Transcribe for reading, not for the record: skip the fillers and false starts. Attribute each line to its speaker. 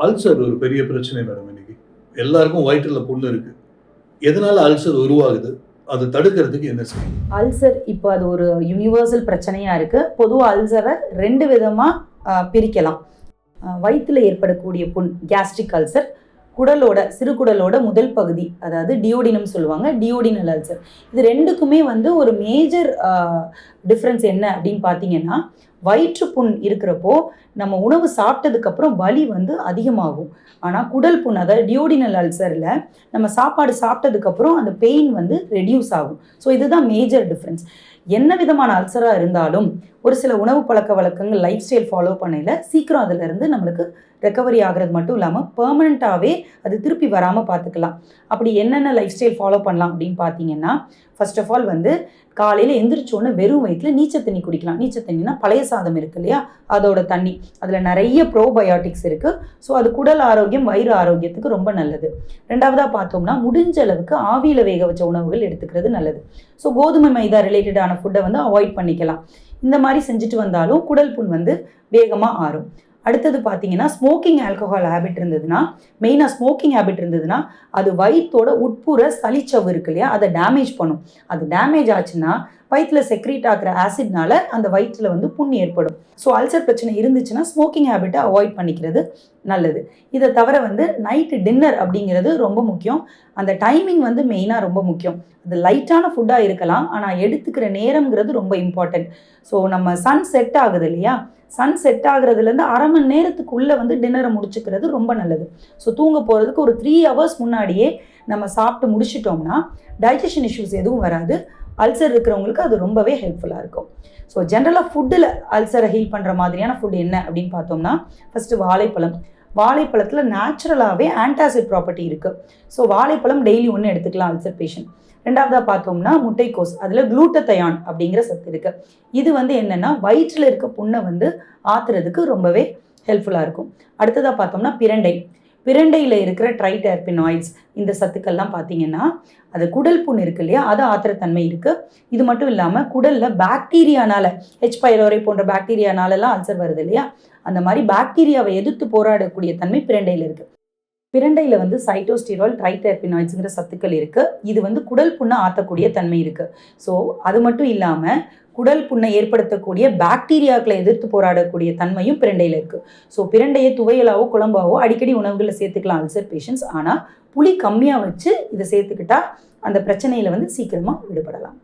Speaker 1: Ulcer ஒரு பெரிய பிரச்சனை மேடம் இன்னைக்கு. எல்லாருக்கும் வயிற்றுல புண்ணு இருக்கு. எதனால அல்சர் உருவாகுது? அதை தடுக்கிறதுக்கு என்ன செய்யணும்?
Speaker 2: அல்சர் இப்போ அது ஒரு யுனிவர்சல் பிரச்சனையா இருக்கு. பொதுவாக அல்சரை 2 விதமா பிரிக்கலாம். வயிற்றுல ஏற்படக்கூடிய புண் கேஸ்ட்ரிக் அல்சர், சிறுகுடலோட முதல் பகுதி, அதாவது டியோடினம் சொல்லுவாங்க, டியோடினல் அல்சர். இது 2க்குமே ஒரு மேஜர் டிஃப்ரென்ஸ் என்ன அப்படின்னு பார்த்தீங்கன்னா, வயிற்று புண் இருக்கிறப்போ நம்ம உணவு சாப்பிட்டதுக்கப்புறம் வலி அதிகமாகும். ஆனால் குடல் புண், அதாவது டியோடினல் அல்சரில் நம்ம சாப்பாடு சாப்பிட்டதுக்கப்புறம் அந்த பெயின் ரெடியூஸ் ஆகும். ஸோ இதுதான் மேஜர் டிஃப்ரென்ஸ். என்ன விதமான அல்சராக இருந்தாலும் ஒரு சில உணவு பழக்க வழக்கங்கள், லைஃப் ஸ்டைல் ஃபாலோ பண்ணையில் சீக்கிரம் அதிலிருந்து நம்மளுக்கு ரெக்கவரி ஆகிறது மட்டும் இல்லாமல் பெர்மனண்ட்டாகவே அது திருப்பி வராமல் பார்த்துக்கலாம். அப்படி என்னென்ன லைஃப் ஸ்டைல் ஃபாலோ பண்ணலாம் அப்படின்னு பார்த்தீங்கன்னா, ஃபர்ஸ்ட் ஆஃப் ஆல் காலையில் எந்திரிச்சோன்னு வெறும் வயிற்றில் நீச்சல் தண்ணி குடிக்கலாம். நீச்சல் தண்ணினா பழைய சாதம் இருக்கு இல்லையா, அதோட தண்ணி. அதில் நிறைய ப்ரோபயோட்டிக்ஸ் இருக்குது. ஸோ அது குடல் ஆரோக்கியம், வயிறு ஆரோக்கியத்துக்கு ரொம்ப நல்லது. 2வதாக பார்த்தோம்னா, முடிஞ்ச அளவுக்கு ஆவியில் வேக வச்ச உணவுகள் எடுத்துக்கிறது நல்லது. ஸோ கோதுமை மைதா ரிலேட்டடான ஃபுட்டை அவாய்ட் பண்ணிக்கலாம். இந்த மாதிரி செஞ்சுட்டு வந்தாலும் குடல் புண் வேகமாக ஆறும். அடுத்தது பார்த்தீங்கன்னா, ஸ்மோக்கிங் ஆல்கஹால் ஹேபிட் இருந்ததுன்னா, மெயினாக ஸ்மோக்கிங் ஹேபிட் இருந்ததுன்னா, அது வயிற்றோட உட்புற சளிச்சவு இருக்கு இல்லையா, அதை டேமேஜ் பண்ணும். அது டேமேஜ் ஆச்சுன்னா வயிற்றில் செக்ரீட் ஆகிற ஆசிட்னால அந்த வயிற்றில் புண் ஏற்படும். ஸோ அல்சர் பிரச்சனை இருந்துச்சுன்னா ஸ்மோக்கிங் ஹேபிட்டை அவாய்ட் பண்ணிக்கிறது நல்லது. இதை தவிர நைட்டு டின்னர் அப்படிங்கிறது ரொம்ப முக்கியம். அந்த டைமிங் மெயினாக ரொம்ப முக்கியம். அது லைட்டான ஃபுட்டாக இருக்கலாம், ஆனால் எடுத்துக்கிற நேரம்ங்கிறது ரொம்ப இம்பார்ட்டன்ட். ஸோ நம்ம சன் செட் ஆகுது இல்லையா, சன் செட் ஆகுறதுலேருந்து அரை மணி நேரத்துக்குள்ளே டின்னரை முடிச்சுக்கிறது ரொம்ப நல்லது. ஸோ தூங்க போகிறதுக்கு ஒரு 3 ஹவர்ஸ் முன்னாடியே நம்ம சாப்பிட்டு முடிச்சிட்டோம்னா டைஜஷன் இஷ்யூஸ் எதுவும் வராது. அல்சர் இருக்கிறவங்களுக்கு அது ரொம்பவே ஹெல்ப்ஃபுல்லாக இருக்கும். ஸோ ஜென்ரலாக ஃபுட்டில் அல்சரை ஹீல் பண்ணுற மாதிரியான ஃபுட் என்ன அப்படின்னு பார்த்தோம்னா, ஃபஸ்ட்டு வாழைப்பழம். வாழைப்பழத்தில் நேச்சுரலாகவே ஆன்டாசிட் ப்ராப்பர்ட்டி இருக்குது. ஸோ வாழைப்பழம் டெய்லி ஒன்று எடுத்துக்கலாம் அல்சர் பேஷண்ட். 2வதாக பார்த்தோம்னா முட்டைக்கோஸ், அதில் குளூட்டத்தயான் அப்படிங்கிற சத்து இருக்குது. இது என்னென்னா வயிற்றில் இருக்க புண்ணை ஆற்றுறதுக்கு ரொம்பவே ஹெல்ப்ஃபுல்லாக இருக்கும். அடுத்ததாக பார்த்தோம்னா பிரண்டையில் இருக்கிற ட்ரைடெர்பினாய்ட்ஸ், இந்த சத்துக்கள்லாம் பார்த்தீங்கன்னா அது குடல் புண் இருக்கு இல்லையா, அதை ஆற்றுற தன்மை இருக்குது. இது மட்டும் இல்லாமல் குடலில் பாக்டீரியானால, H. pylori போன்ற பாக்டீரியானாலலாம் அல்சர் வருது இல்லையா, அந்த மாதிரி பாக்டீரியாவை எதிர்த்து போராடக்கூடிய தன்மை பிரண்டையில் இருக்குது. பிரண்டையில் சைட்டோஸ்டிரால், ட்ரைடெர்பினாய்ட்ஸுங்கிற சத்துக்கள் இருக்குது. இது குடல் புண்ணை ஆற்றக்கூடிய தன்மை இருக்குது. ஸோ அது மட்டும் இல்லாமல் குடல் புண்ணை ஏற்படுத்தக்கூடிய பாக்டீரியாக்களை எதிர்த்து போராடக்கூடிய தன்மையும் பிரண்டையில் இருக்குது. ஸோ பிரண்டையை துவையலாவோ குழம்பாவோ அடிக்கடி உணவுகளில் சேர்த்துக்கலாம் அல்சர் பேஷண்ட்ஸ். ஆனால் புளி கம்மியாக வச்சு இதை சேர்த்துக்கிட்டா அந்த பிரச்சனையில் சீக்கிரமாக விடுபடலாம்.